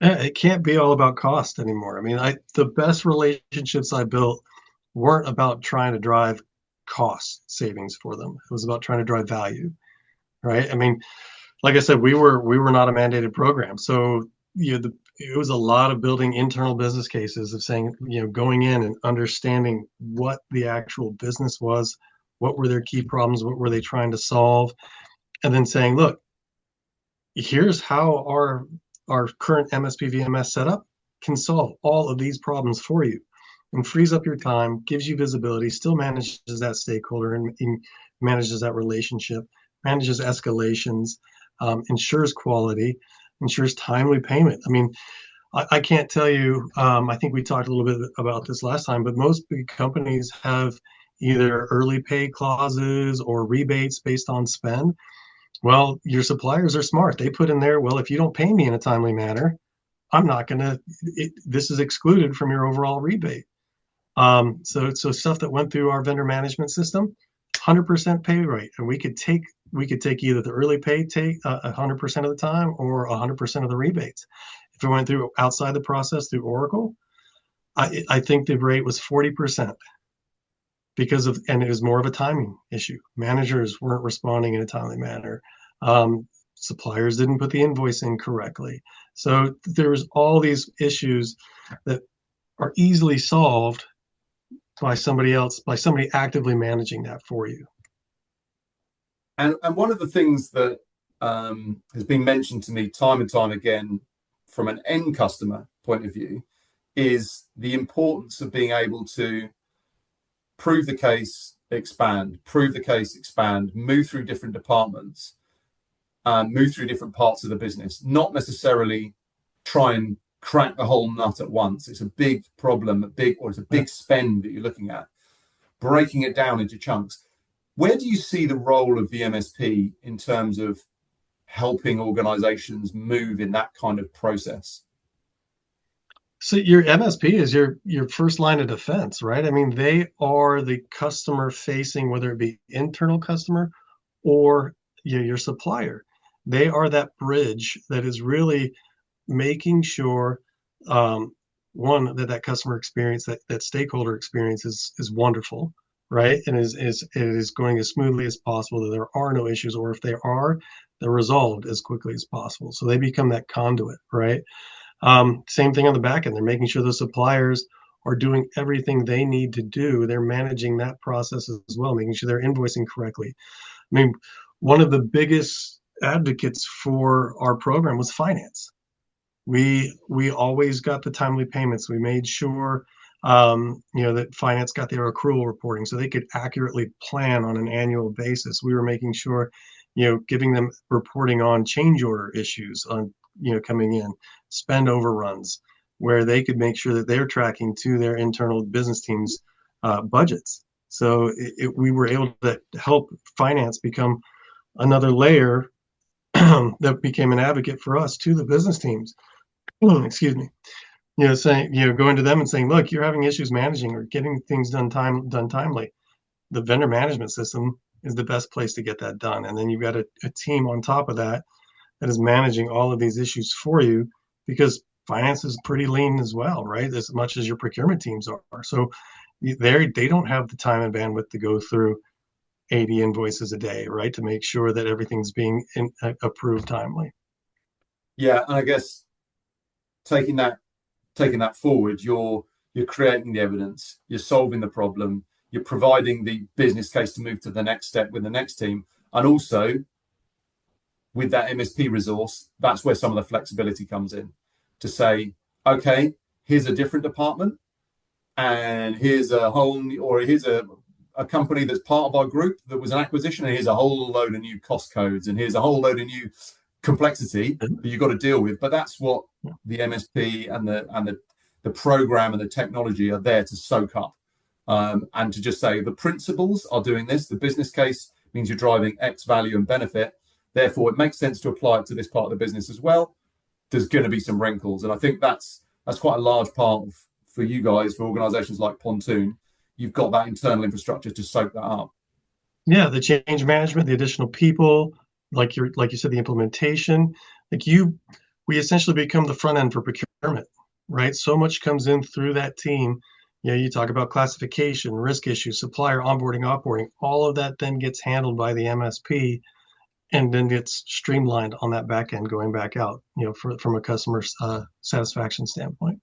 It can't be all about cost anymore. I mean, the best relationships I built weren't about trying to drive cost savings for them. It was about trying to drive value, right? I mean, like I said, we were not a mandated program, so it was a lot of building internal business cases of saying, going in and understanding what the actual business was, what were their key problems, what were they trying to solve, and then saying, look, here's how our current MSP VMS setup can solve all of these problems for you and frees up your time, gives you visibility, still manages that stakeholder and manages that relationship, manages escalations, ensures quality, ensures timely payment. I mean, I can't tell you, I think we talked a little bit about this last time, but most big companies have either early pay clauses or rebates based on spend. Well, your suppliers are smart. They put in there, well, if you don't pay me in a timely manner, I'm not going to, this is excluded from your overall rebate. So stuff that went through our vendor management system, 100% pay rate, and we could take either the early pay take 100% of the time or 100% of the rebates. If it went through outside the process through Oracle, I think the rate was 40% and it was more of a timing issue. Managers weren't responding in a timely manner. Suppliers didn't put the invoice in correctly. So there was all these issues that are easily solved by somebody else, by somebody actively managing that for you. And one of the things that has been mentioned to me time and time again from an end customer point of view is the importance of being able to prove the case, expand, move through different departments, move through different parts of the business, not necessarily try and crack the whole nut at once. It's a big problem, it's a big spend that you're looking at. Breaking it down into chunks. Where do you see the role of the MSP in terms of helping organizations move in that kind of process? So your MSP is your first line of defense, right? I mean, they are the customer facing, whether it be internal customer or your supplier. They are that bridge that is really making sure, one, that customer experience, that stakeholder experience is wonderful, right? And it is going as smoothly as possible, that there are no issues, or if they are, they're resolved as quickly as possible. So they become that conduit, right? Same thing on the back end. They're making sure the suppliers are doing everything they need to do. They're managing that process as well, making sure they're invoicing correctly. I mean, one of the biggest advocates for our program was finance. We always got the timely payments. We made sure that finance got their accrual reporting so they could accurately plan on an annual basis. We were making sure, giving them reporting on change order issues on coming in, spend overruns, where they could make sure that they're tracking to their internal business teams' budgets. So we were able to help finance become another layer that became an advocate for us to the business teams. Excuse me. Saying, going to them and saying, look, you're having issues managing or getting things done timely. The vendor management system is the best place to get that done. And then you've got a team on top of that is managing all of these issues for you, because finance is pretty lean as well, right? As much as your procurement teams are. So they don't have the time and bandwidth to go through 80 invoices a day, right? To make sure that everything's being approved timely. Yeah, and I guess taking that forward, you're creating the evidence, you're solving the problem, you're providing the business case to move to the next step with the next team, and also with that MSP resource, that's where some of the flexibility comes in to say, okay, here's a different department, and here's a company that's part of our group that was an acquisition, and here's a whole load of new cost codes, and here's a whole load of new complexity that you've got to deal with. But that's what the MSP and the program and the technology are there to soak up, and to just say the principles are doing this. The business case means you're driving X value and benefit. Therefore, it makes sense to apply it to this part of the business as well. There's going to be some wrinkles, and I think that's quite a large part for you guys, for organisations like Pontoon. You've got that internal infrastructure to soak that up. Yeah, the change management, the additional people, like you said, the implementation. we essentially become the front end for procurement, right? So much comes in through that team. You talk about classification, risk issues, supplier onboarding, offboarding, all of that then gets handled by the MSP and then gets streamlined on that back end going back out, from a customer satisfaction standpoint.